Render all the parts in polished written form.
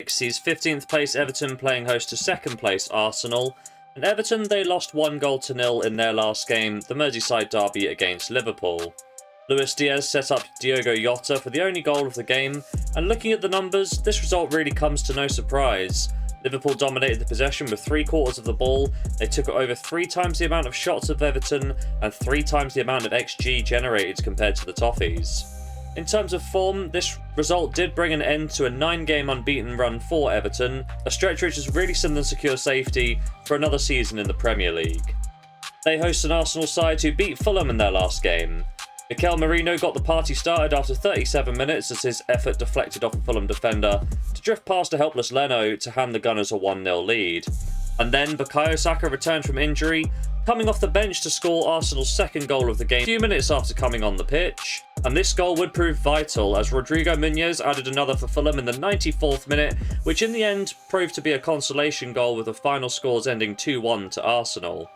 6 sees 15th place Everton playing host to 2nd place Arsenal. And Everton, they lost 1-0 in their last game, the Merseyside derby against Liverpool. Luis Diaz set up Diogo Jota for the only goal of the game, and looking at the numbers, this result really comes to no surprise. Liverpool dominated the possession with 3/4 of the ball, they took it over 3 times the amount of shots of Everton, and 3 times the amount of XG generated compared to the Toffees. In terms of form, this result did bring an end to a 9-game unbeaten run for Everton, a stretch which has really seen them secure safety for another season in the Premier League. They host an Arsenal side who beat Fulham in their last game. Mikel Merino got the party started after 37 minutes as his effort deflected off a Fulham defender to drift past a helpless Leno to hand the Gunners a 1-0 lead. And then Bukayo Saka returned from injury, coming off the bench to score Arsenal's second goal of the game a few minutes after coming on the pitch. And this goal would prove vital as Rodrigo Muñoz added another for Fulham in the 94th minute, which in the end proved to be a consolation goal with the final scores ending 2-1 to Arsenal.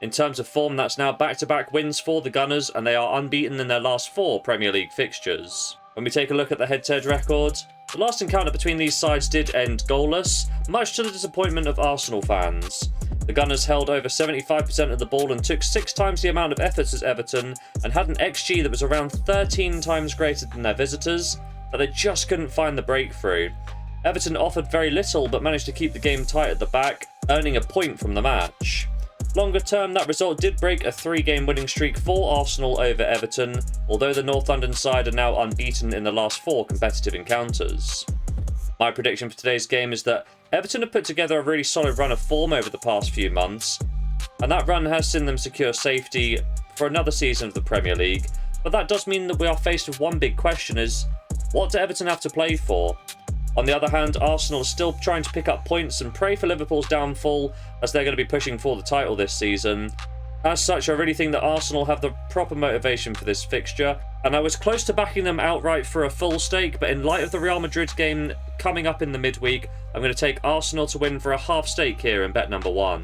In terms of form, that's now back-to-back wins for the Gunners, and they are unbeaten in their last 4 Premier League fixtures. When we take a look at the head-to-head record, the last encounter between these sides did end goalless, much to the disappointment of Arsenal fans. The Gunners held over 75% of the ball and took 6 times the amount of efforts as Everton, and had an XG that was around 13 times greater than their visitors, but they just couldn't find the breakthrough. Everton offered very little but managed to keep the game tight at the back, earning a point from the match. Longer term, that result did break a 3-game winning streak for Arsenal over Everton, although the North London side are now unbeaten in the last 4 competitive encounters. My prediction for today's game is that Everton have put together a really solid run of form over the past few months, and that run has seen them secure safety for another season of the Premier League, but that does mean that we are faced with one big question: is what do Everton have to play for? On the other hand, Arsenal are still trying to pick up points and pray for Liverpool's downfall, as they're going to be pushing for the title this season. As such, I really think that Arsenal have the proper motivation for this fixture, and I was close to backing them outright for a full stake, but in light of the Real Madrid game coming up in the midweek, I'm going to take Arsenal to win for a half stake here in bet number 1.